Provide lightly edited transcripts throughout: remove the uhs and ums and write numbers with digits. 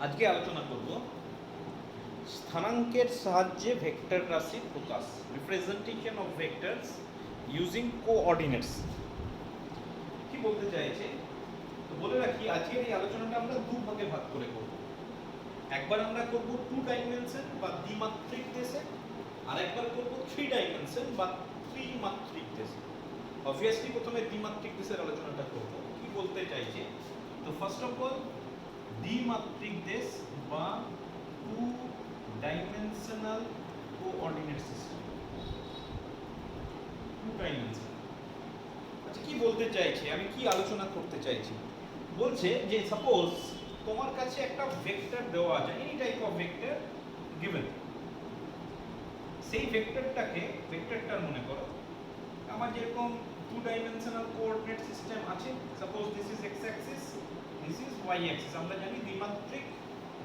আজকে আলোচনা করব স্থানাঙ্কের সাহায্যে ভেক্টর রাশির প্রকাশ, representation of vectors using coordinates. কি বলতে চাইছে তো বলে রাখি, আজকের এই আলোচনাটা আমরা দু ভাগে ভাগ করে করব। একবার আমরা করব 2 ডাইমেনশন বা দ্বিমাত্রিক দেশে, আর একবার করব 3 ডাইমেনশন বা ত্রিমাত্রিক দেশে। অবভিয়াসলি প্রথমে দ্বিমাত্রিক দেশের আলোচনাটা করব। কি বলতে চাইছে, তো ফার্স্ট অফ অল দ্বিমাত্রিক দেশ বা 2 ডাইমেনশনাল কোঅর্ডিনেট সিস্টেম। 2 ডাইমেনশন, আচ্ছা কি বলতে চাইছে, আমি কি আলোচনা করতে চাইছি? বলছে যে সাপোজ তোমার কাছে একটা ভেক্টর দেওয়া আছে, any type of vector given. সেই ভেক্টরটার মনে করো আমার যেরকম 2 ডাইমেনশনাল কোঅর্ডিনেট সিস্টেম আছে। Suppose this is x Axis, this is Y Axis. আমরা জানি দ্বিমাত্রিক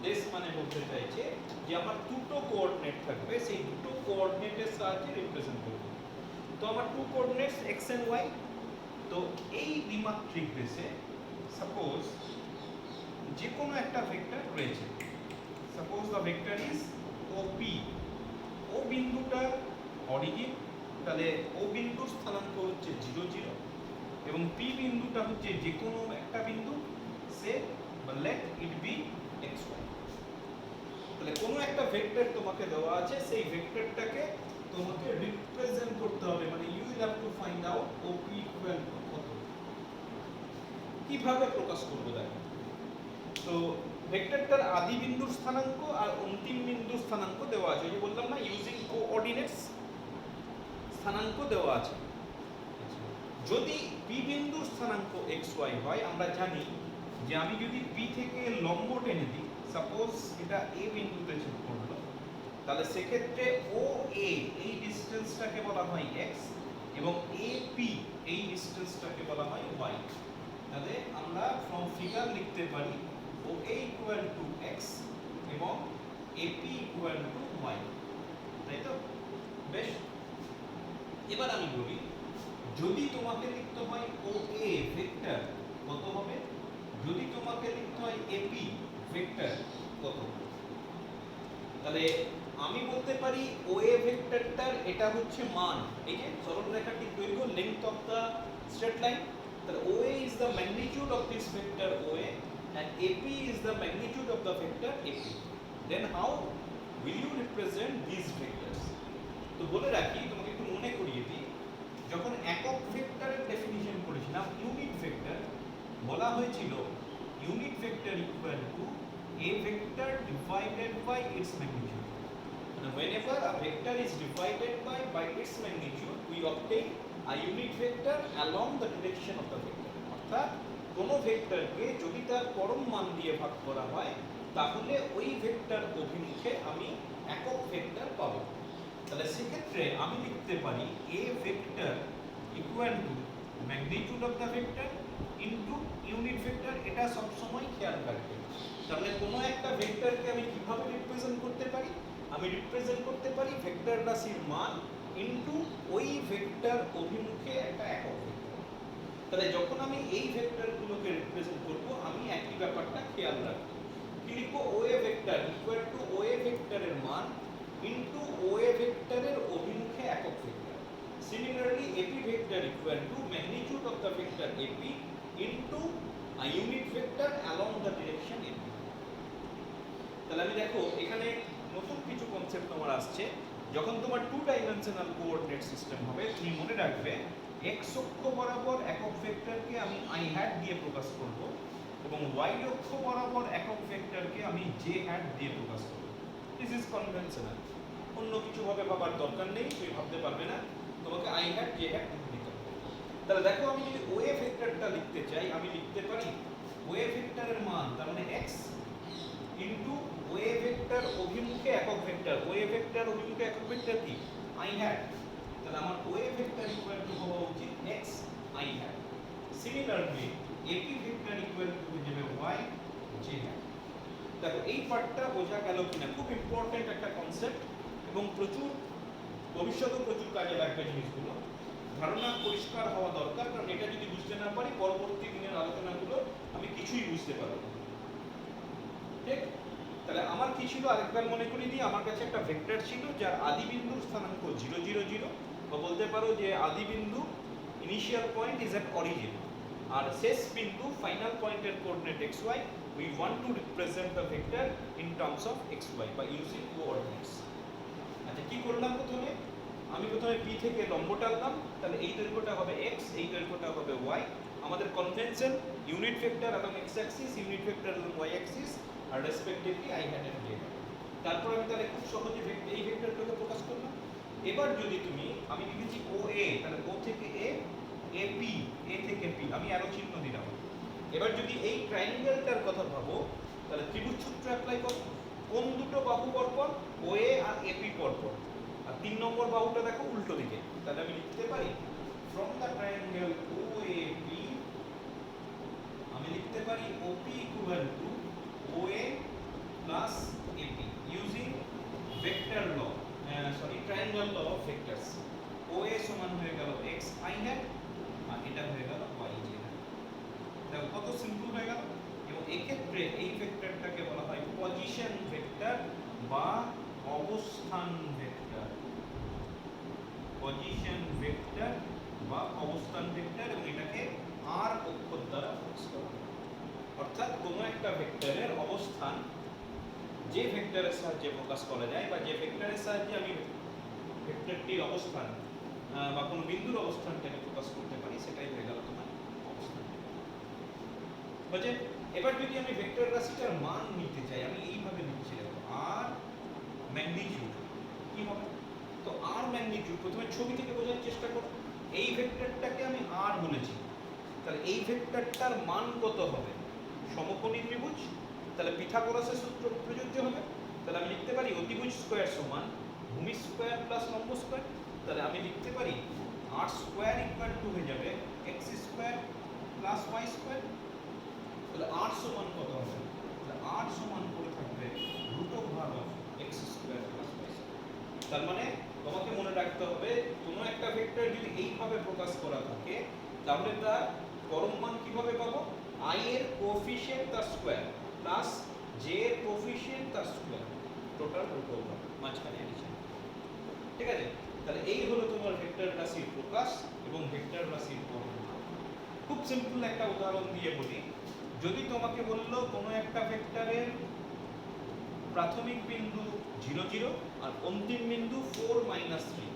দেশ মানে বলতে চাইছে যে আমার দুটো কোঅর্ডিনেট থাকবে, সেই দুটো কোঅর্ডিনেটের সাহায্যে রিপ্রেজেন্ট করব। তো আমার 2 কোঅর্ডিনেটস এক্স এন্ড ওয়াই। তো এই দ্বিমাত্রিক দেশে সাপোজ যে কোনো একটা ভেক্টর রয়েছে। Suppose the vector is O P. O বিন্দুটার অরিজিন, তাহলে ও বিন্দুর স্থানাঙ্ক হচ্ছে 0 0, এবং পি বিন্দুটা হচ্ছে যে কোনো একটা বিন্দু, সে let it be X Y. তাহলে কোনো একটা ভেক্টর তোমাকে দেওয়া আছে, সেই ভেক্টরটাকে তোমাকে রিপ্রেজেন্ট করতে হবে, মানে you will have to find out OP equal to কত। কিভাবে প্রকাশ করব দেখো, তো ভেক্টরটার আদি বিন্দুর স্থানাঙ্ক আর অন্তিম বিন্দুর স্থানাঙ্ক দেওয়া আছে। ওই যে বললাম না, ইউজিং কোঅর্ডিনেটস স্থানাঙ্ক দেওয়া আছে। যদি পি বিন্দুর স্থানাঙ্ক এক্স ওয়াই হয়, আমরা জানি যে আমি যদি পি থেকে লম্ব টেনে দিই, সাপোজ এটা এ বিন্দুতে ছেদ করলো, তাহলে সেক্ষেত্রে ও এ এই ডিসটেন্সটাকে বলা হয় এক্স, এবং এ পি এই ডিসটেন্সটাকে বলা হয় ওয়াই। তাহলে আমরা ফ্রম ফিগার লিখতে পারি ও এ ইকুয়াল টু এক্স এবং এপি ইকুয়াল টু ওয়াই, তাই তো? বেশ, এবার আমি বলি যদি তোমাকে লিখতে হয় ও এ ভেক্টর কত হবে, যদি তোমাকে লিখতে হয় এপি ভেক্টর কত হবে, তাহলে আমি বলতে পারি ও এ ভেক্টরটার এটা হচ্ছে মান, এই যে সরলরেখাটির দৈর্ঘ্য, length of the straight line. তাহলে O A is the magnitude of this vector O A and AP is the magnitude of the vector AP. Then how will you represent these vectors? তো বলে রাখি, তোমাকে একটু মনে করিয়ে দিই, যখন একক ভেক্টরের ডেফিনিশন করেছিলাম ইউনিট ভেক্টর, বলা হয়েছিল unit vector equal two a vector divided by its magnitude. And whenever a vector is divided by its magnitude, we obtain a unit vector along the direction of the vector. অর্থাৎ কোনো ভেক্টরকে যদি তার পরম মান দিয়ে ভাগ করা হয়, তাহলে ওই ভেক্টর অভিমুখে আমি একক ভেক্টর পাবো। তাহলে সেক্ষেত্রে আমি লিখতে পারি এ vector equal to magnitude of the vector into unit vector. এটা সবসময় খেয়াল রাখবে। তাহলে কোনো একটা ভেক্টরকে আমি কিভাবে রিপ্রেজেন্ট করতে পারি, আমি রিপ্রেজেন্ট করতে পারি ভেক্টর রাশির মান ইনটু ওই ভেক্টর অভিমুখে একটা একক ভেক্টর। তাহলে যখন আমি এই ভেক্টরগুলোকে রিপ্রেজেন্ট করব, আমি একই ব্যাপারটা খেয়াল রাখব। কি লিখব, O A vector equal to O A ভেক্টরের মান ইনটু ও এ ভেক্টরের অভিমুখে একক vector. Similarly AP vector equal to magnitude of the vector AP into a unit vector along the direction AP. তাহলে আমি দেখো এখানে নতুন কিছু কনসেপ্ট তোমার আসছে। যখন তোমার 2 ডাইমেনশনাল কোঅর্ডিনেট সিস্টেম হবে, তুমি মনে রাখবে এক্স অক্ষ বরাবর একক ভেক্টরকে আমি আই হ্যাট দিয়ে প্রকাশ করব, এবং ওয়াই অক্ষ বরাবর একক ভেক্টরকে আমি জে হ্যাট দিয়ে প্রকাশ করব। দিস ইজ কনভেনশনাল, অন্য কিছু ভাবে ভাবার দরকার নেই, তুমি ভাবতে পারবে না, তোমাকে আই হ্যাট জে হ্যাট দিতে হবে। তাহলে দেখো আমি যদি ওয়ে ভেক্টরটা লিখতে চাই, আমি লিখতে পারি ওয়ে ভেক্টরের মান, তার মানে এক্স ইনটু ওয়ে ভেক্টর অভিমুখে একক ভেক্টর। ওয়ে ভেক্টর অভিমুখে একক ভেক্টর কি, আই হ্যাট। তাহলে আমার ওয়ে ভেক্টর ইকুয়াল টু হওয়া উচিত x i hat. Similarly AP vector equal to হয়ে যাবে y j হ্যাট। দেখো এই পার্টটা বোঝা গেল কিনা, খুব ইম্পর্টেন্ট একটা কনসেপ্ট, এবং প্রচুর ভবিষ্যতে প্রচুর কাজে লাগবে জিনিসগুলো। ধারণা পরিষ্কার হওয়া দরকার, কারণ এটা যদি বুঝতে না পারি, পরবর্তী দিনের আলোচনাগুলো আমি কিছুই বুঝতে পারবো না। ঠিক? তাহলে আমার কি ছিল আরেকবার মনে করিয়ে দিই, আমার কাছে একটা ভেক্টর ছিল যার আদি বিন্দুর স্থানাঙ্ক 0 0 0, বা বলতে পারো যে আদি বিন্দু initial point is at origin, আর শেষ বিন্দু ফাইনাল পয়েন্টের coordinate xy, we want to represent the vector in terms of xy by using coordinates. আচ্ছা কি করলাম, প্রথমে আমি প্রথমে p থেকে লম্ব টানলাম, তাহলে এই দৈর্ঘ্যটা হবে x, এই দৈর্ঘ্যটা হবে y। আমাদের কনভেনশন ইউনিট ভেক্টর এবং x অ্যাক্সিস, ইউনিট ভেক্টর এবং y অ্যাক্সিস, আর respectively i hat and j। তারপর আমি তাহলে খুব সহজে এই ভেক্টরটাকে প্রকাশ করলাম। এবার যদি তুমি, আমি লিখেছি OA, তাহলে O থেকে A, AP, A থেকে P, আমি অ্যারো চিহ্ন দিলাম। এবার যদি এই ট্রায়াঙ্গেলটার কথা ভাবো, তাহলে ত্রিভুজ সূত্র অ্যাপ্লাই করো। কোন দুটো বাহু পরপর? OA আর AP পরপর। আর 3 নম্বর বাহুটা দেখো উল্টো দিকে, তাহলে আমি লিখতে পারি ফ্রম দ্য ট্রায়াঙ্গেল OAP, আমি লিখতে পারি OP equal to OA plus AP using vector law, triangle law of vectors. OA সমান হয়ে গেল x i হ্যাট, আর এটা হয়ে গেল y j হ্যাট। দেখো কত সিম্পল হয়ে গেল। এবং এই ক্ষেত্রে এই ভেক্টরটাকে বলা হয় পজিশন ভেক্টর বা অবস্থান ভেক্টর, পজিশন ভেক্টর বা অবস্থান ভেক্টর, এবং এটাকে r অক্ষর দ্বারা প্রকাশ করা হয়। অর্থাৎ কোনো একটা ভেক্টরের অবস্থান যে ভেক্টরের সাহায্যে প্রকাশ করা যায়, বা যে ভেক্টরের সাহায্যে আমি ভেক্টরটির অবস্থান বা কোনো বিন্দুর অবস্থানটাকে প্রকাশ করতে পারি, সেটাই হয়ে গেল তোমার অবস্থান। বুঝে? এবার যদি আমি ভেক্টর রাশিটার মান নিতে চাই, আমি এইভাবে লিখছি, দেখো r ম্যাগনিটিউড কি হবে। তো r ম্যাগনিটিউড প্রথমে ছবি থেকে বোঝার চেষ্টা করো। এই ভেক্টরটাকে আমি r বলেছি, তাহলে এই ভেক্টরটার মান কত হবে? সমকোণী ত্রিভুজ, তাহলে পিথাগোরাসের সূত্র প্রযোজ্য হবে। তাহলে আমি লিখতে পারি অতিভুজ স্কয়ার সমান ভূমি স্কয়ার প্লাস লম্ব স্কয়ার। তাহলে আমি লিখতে পারি r স্কয়ার ইকুয়াল টু হয়ে যাবে x square plus y square. তাহলে r সমান কত হবে? তাহলে r সমান করে থাকবে √x square plus y square. তার মানে তোমাকে মনে রাখতে হবে, কোনো একটা ভেক্টর যদি এইভাবে প্রকাশ করা থাকে, তাহলে তার পরম মান কিভাবে পাবো? i এর কোএফিশিয়েন্ট তার স্কয়ার প্লাস j এর কোএফিশিয়েন্ট তার স্কয়ার, টোটাল √, মাঝখানে এডিশন। ঠিক আছে? তাহলে এই হলো তোমার ভেক্টর রাশির প্রকাশ এবং ভেক্টর রাশির পরম মান। খুব সিম্পল একটা উদাহরণ দিয়ে বলি, যদি তোমাকে বললো কোনো একটা ভেক্টরের প্রাথমিক বিন্দু 0 0 আর অন্তিম বিন্দু 4 3,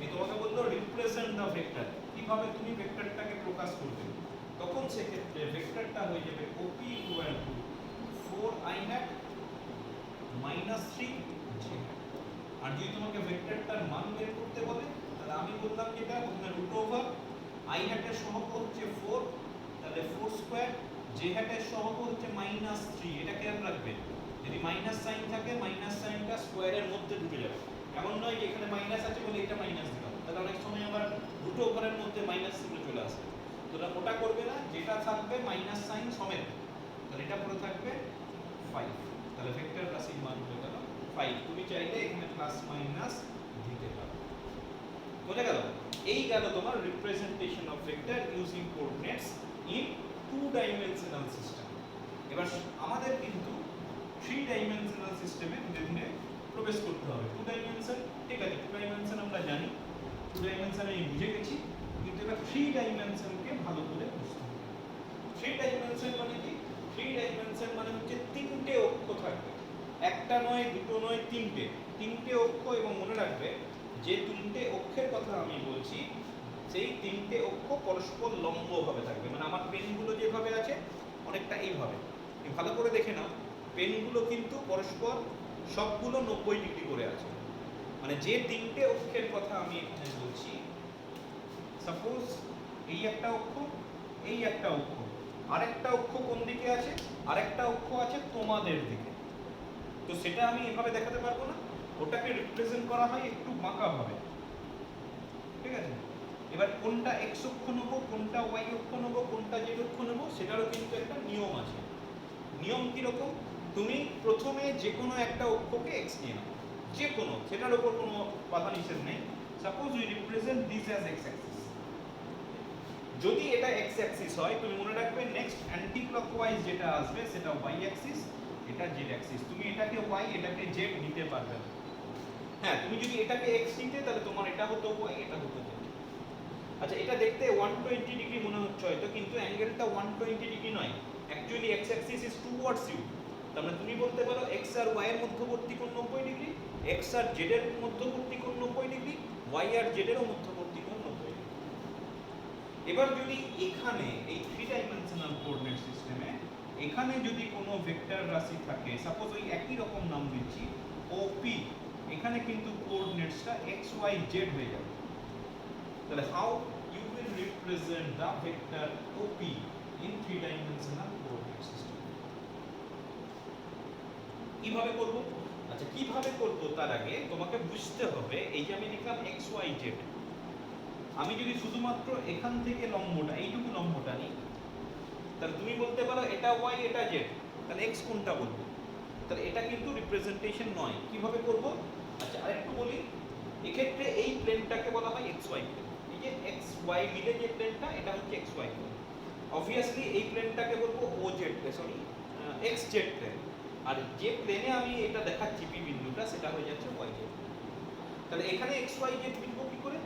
এই তোমাকে বললো রিপ্রেজেন্ট দ্য ভেক্টর, কিভাবে তুমি ভেক্টরটাকে প্রকাশ করবে, তখন সেক্ষেত্রে ভেক্টরটা হয়ে যাবে OP equal to 4i hat minus 3j। আর যদি তোমাকে ভেক্টরটার মান বের করতে বলে, তাহলে আমি বললাম যেটা প্রথমে √i হ্যাটের সহগ হচ্ছে 4, তাহলে 4 স্কয়ার, j হ্যাটের সহগ হচ্ছে -3। এটা খেয়াল রাখবে, যদি মাইনাস সাইন থাকে, মাইনাস সাইনটা স্কয়ারের মধ্যে ঢুকে যাবে। এমন নয় যে এখানে মাইনাস আছে বলে এটা মাইনাস দিলাম, তাহলে অনেক সময় আবার √এর মধ্যে মাইনাস চিহ্ন চলে আসে। তোমরা ওটা করবে না, যেটা থাকবে মাইনাস সাইন সমেত, তাহলে এটা পুরো থাকবে 5। তাহলে ভেক্টর রাশির মান হয়ে গেল 5। তুমি চাইলে এখানে প্লাস মাইনাস দিতে পারো। বোঝা গেল? এই গেল তোমার representation of vector using coordinates in 2 dimensional system. এবার আমাদের কিন্তু 3 ডাইমেনশনাল সিস্টেমে ধীরে ধীরে প্রবেশ করতে হবে। 2 ডাইমেনশন ঠিক আছে, 2 ডাইমেনশন আমরা জানি, 2 ডাইমেনশন আমি বুঝে গেছি, কিন্তু এবার 3 ডাইমেনশনকে ভালো করে বুঝতে হবে। 3 ডাইমেনশন মানে কি? 3 ডাইমেনশন মানে হচ্ছে তিনটে অক্ষ থাকবে, একটা নয়, দুটো নয়, তিনটে অক্ষ। এবং মনে রাখবে যে তিনটে অক্ষের কথা আমি বলছি, সেই তিনটে অক্ষ পরস্পর লম্বভাবে থাকবে। মানে আমার পেনগুলো যেভাবে আছে অনেকটা এইভাবে, ভালো করে দেখে নাও, পেনগুলো কিন্তু পরস্পর সবগুলো 90 ডিগ্রি করে আছে। মানে যে তিনটে অক্ষের কথা আমি এখানে বলছি, সাপোজ এই একটা অক্ষ, এই একটা অক্ষ, আরেকটা অক্ষ কোন দিকে আছে? আরেকটা অক্ষ আছে তোমাদের দিকে। তো সেটা আমি এভাবে দেখাতে পারবো না, ওটাকে রিপ্রেজেন্ট করা হয় একটু বাঁকা ভাবে। ঠিক আছে? এবার কোনটা x অক্ষ নেব, কোনটা y অক্ষ নেব, কোনটা z অক্ষ নেব, সেটারও কিন্তু একটা নিয়ম আছে। নিয়ম কি রকম? তুমি প্রথমে যে কোনো একটা অক্ষকে x নিয়ে নাও, যে কোনো, সেটার উপর কোনো বাধা নিষেধ নেই। Suppose we represent this as x Axis. যদি এটা x অ্যাক্সিস হয়, তুমি মনে রাখবে নেক্সট অ্যান্টি ক্লকওয়াইজ যেটা আসবে সেটা y অ্যাক্সিস, এটা জেড অ্যাক্সিস। তুমি এটাকে ওয়াই এটাকে জেড নিতে পারবে না। হ্যাঁ, তুমি যদি এটাকে এক্স নিতে তাহলে তোমার এটা হতো ওয়াই, এটা হতো জেড। আচ্ছা, এটা দেখতে 120 ডিগ্রি মনে হচ্ছে হয়তো, কিন্তু অ্যাঙ্গেলটা 120 ডিগ্রি নয়। Actually X axis is towards you. তার মানে তুমি বলতে পারো এক্স আর ওয়াই এর মধ্যবর্তী কোণ 90 ডিগ্রি, এক্স আর জেড এর মধ্যবর্তী কোণ 90 ডিগ্রি, ওয়াই আর জেড এরও মধ্যবর্তী কোণ 90 ডিগ্রি। এবার যদি এখানে এই 3 ডাইমেনশনাল কোঅর্ডিনেট সিস্টেমে এখানে যদি কোনো ভেক্টর রাশি থাকে, সাপোজ ওই একই রকম নাম দিচ্ছি ওপি, এখানে কিন্তু কোঅর্ডিনেটসটা এক্স ওয়াই জেড হয়ে যাবে। তাহলে how you will represent the vector OP in 3 dimensional coordinate system? কিভাবে করব? আচ্ছা, কিভাবে করব তার আগে তোমাকে বুঝতে হবে এই যে আমি লিখলাম এক্স ওয়াই জেড, আমি যদি শুধুমাত্র এখান থেকে লম্বটা এইটুকু লম্বটা নিই, তাহলে তুমি বলতে পারো এটা ওয়াই এটা জেড, তাহলে এক্স কোনটা বলবো? তাহলে এটা কিন্তু রিপ্রেজেন্টেশন নয়। কিভাবে করব? আচ্ছা, আরেকটু বলি, এক্ষেত্রে এই প্লেনটাকে বলা হয় এক্স ওয়াই প্লেন। এই যে এক্স ওয়াই মিলে যে প্লেনটা, এটা হচ্ছে এক্স ওয়াই প্লেন। অবভিয়াসলি এই প্লেনটাকে বলবো O Z plane, sorry X Z plane. আর যে প্লেনে আমি এটা দেখাচ্ছি পি বিন্দুটা, সেটা হয়ে যাচ্ছে ওয়াই জেড। তাহলে এখানে এক্স ওয়াই জেড লিখবো কি করে?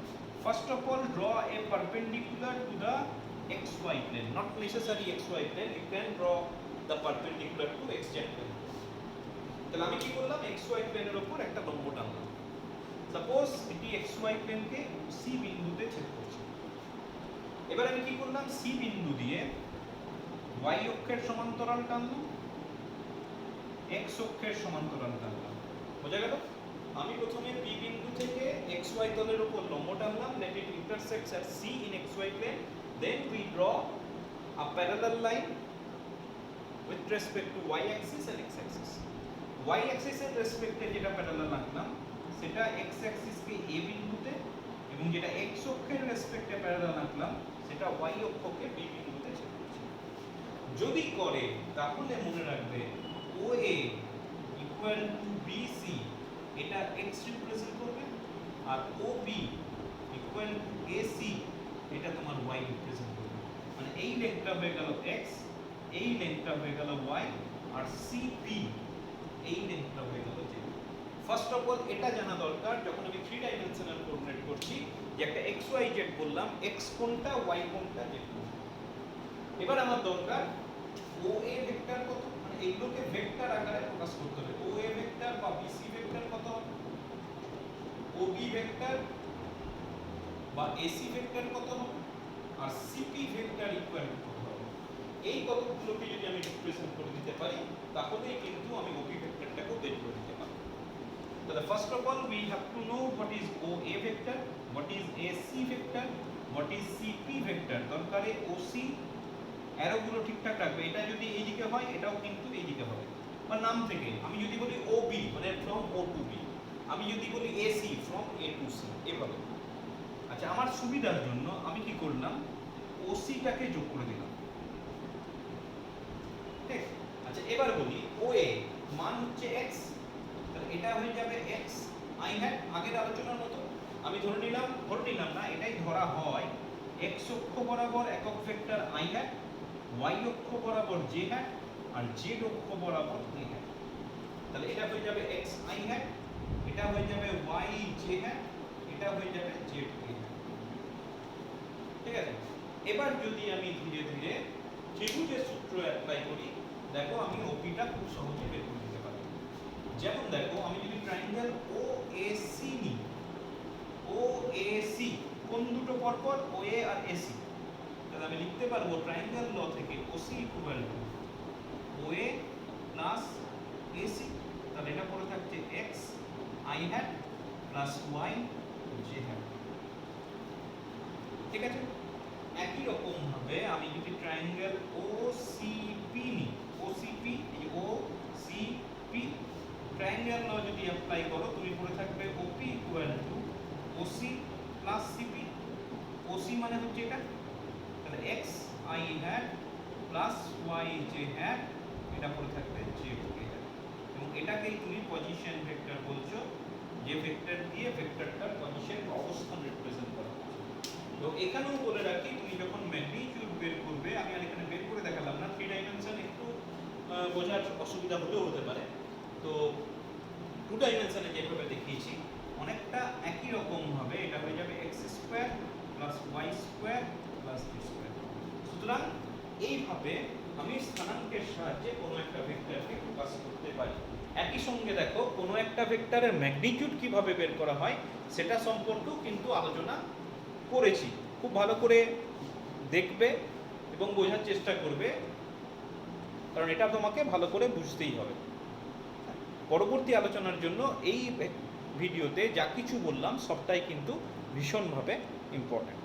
First of all draw A perpendicular to the xy plane, not necessary xy plane, you can draw the perpendicular to xz plane. তাহলে আমি কি করলাম? xy প্লেনের উপর একটা লম্ব টানলাম। সাপোজ এটি xy প্লেনকে c বিন্দুতে ছেদ করছে। এবার আমি কি করলাম? c বিন্দু দিয়ে y অক্ষের সমান্তরাল টানলাম, x অক্ষের সমান্তরাল টানলাম। বোঝা গেল? আমি প্রথমে p বিন্দু থেকে xy তলের উপর লম্ব টানলাম, let it intersects at c in xy plane. Then we draw a parallel line with respect to y axis and x axis. Y axis এর রেসপেক্টে যেটা প্যারালাল আঁকলাম সেটা x axis কে a বিন্দুতে, এবং যেটা x অক্ষের রেসপেক্টে প্যারালাল আঁকলাম সেটা y অক্ষকে b বিন্দুতে ছেদ করছে। যদি করে তাহলে মনে রাখবে OA equal to BC এটা x রিপ্রেজেন্ট করবে, আর OB equal to AC এটা তোমার y রিপ্রেজেন্ট করবে। মানে এই লেংথটা হয়ে গেল x, এই লেংথটা হয়ে গেল y, আর CP এই লেংথটা হয়ে গেল z। ফার্স্ট অফ অল এটা জানা দরকার যখন আমি 3 ডাইমেনশনাল কোঅর্ডিনেট করছি, যে একটা x y z বললাম, x কোনটা y কোনটা z কোনটা। এবার আমার দরকার OA ভেক্টর কত, মানে এইগুলোকে ভেক্টর আকারে প্রকাশ করতে হবে। OA ভেক্টর বা BC ভেক্টর কত হবে, OB ভেক্টর বা AC ভেক্টর কত হবে, আর CP ভেক্টর ইকুয়াল টু কত হবে। এই কতগুলোকে যদি আমি রিপ্রেজেন্ট করে দিতে পারি, তাহলেই কিন্তু আমি OB ভেক্টরটাকে বের করে দিতে পারবো। তাহলে first of all we have to know what is OA vector, what is AC vector, what is CP vector। দরকারে OC অ্যারোগুলো ঠিকঠাক রাখবে। এটা যদি এইদিকে হয় এটাও কিন্তু এইদিকে হবে। বা নাম থেকে আমি যদি বলি OB মানে from O to B, আমি যদি বলি AC from A to C, এভাবে। আচ্ছা, আমার সুবিধার জন্য আমি কি করলাম? OC টাকে যোগ করে দিলাম। ঠিক? আচ্ছা, এবার বলি OA মান হচ্ছে x, তাহলে এটা হয়ে যাবে x i hat। আগের আলোচনার মতো আমি ধরে নিলাম না, এটাই ধরা হয় x অক্ষ বরাবর একক ভেক্টর i hat, y অক্ষ বরাবর j hat, আর z অক্ষ বরাবর k hat। তাহলে এটা হয়ে যাবে x i hat, এটা হয়ে যাবে y j hat, এটা হয়ে যাবে z k hat। ঠিক আছে? এবার যদি আমি ধীরে ধীরে ত্রিভুজের সূত্র অ্যাপ্লাই করি, দেখো আমি OP টা খুব সহজে বের করে দিতে পারি। যেমন দেখো, আমি যদি ট্রায়াঙ্গেল OAC নিই, OAC কোন দুটো পরপর? OA আর AC। তাহলে আমি লিখতে পারবো ট্রায়াঙ্গেল ল থেকে OC equal to OA plus AC। তাহলে এটা পড়ে থাকছে x i hat plus y j hat। ঠিক আছে? একই রকম ভাবে আমি যদি ট্রায়াঙ্গেল OCP নিই, OCP এই OCP ট্রায়াঙ্গেল ল যদি অ্যাপ্লাই করো, তুমি পড়ে থাকবে OP equal two OC plus CP। OC মানে হচ্ছে এটা, তাহলে x i hat plus y j hat, এটা পড়ে থাকবে j k hat। এবং এটাকেই তুমি পজিশন ভেক্টর বলছো, যে ভেক্টর দিয়ে ভেক্টরটার পজিশন বা অবস্থান রিপ্রেজেন্ট করা হয়। তো এখানেও বলে রাখি, তুমি যখন ম্যাগনিটিউড বের করবে, আমি আর এখানে বের করে দেখালাম না, 3 ডাইমেনশন একটু বোঝার অসুবিধা হলেও হতে পারে। তো টু ডাইমেনশনে যেভাবে দেখিয়েছি অনেকটা একই রকম হবে, এটা হয়ে যাবে X square plus Y square plus Z square. সুতরাং এইভাবে আমি স্থানাঙ্কের সাহায্যে কোনো একটা ভেক্টরকে প্রকাশ করতে পারি। একই সঙ্গে দেখো কোনো একটা ভেক্টরের ম্যাগনিটিউড কিভাবে বের করা হয় সেটা সম্পর্কেও কিন্তু আলোচনা করেছি। খুব ভালো করে দেখবে এবং বোঝার চেষ্টা করবে, কারণ এটা তোমাকে ভালো করে বুঝতেই হবে। পরবর্তী আলোচনার জন্য এই ভিডিওতে যা কিছু বললাম সবটাই কিন্তু ভীষণভাবে ইম্পর্ট্যান্ট।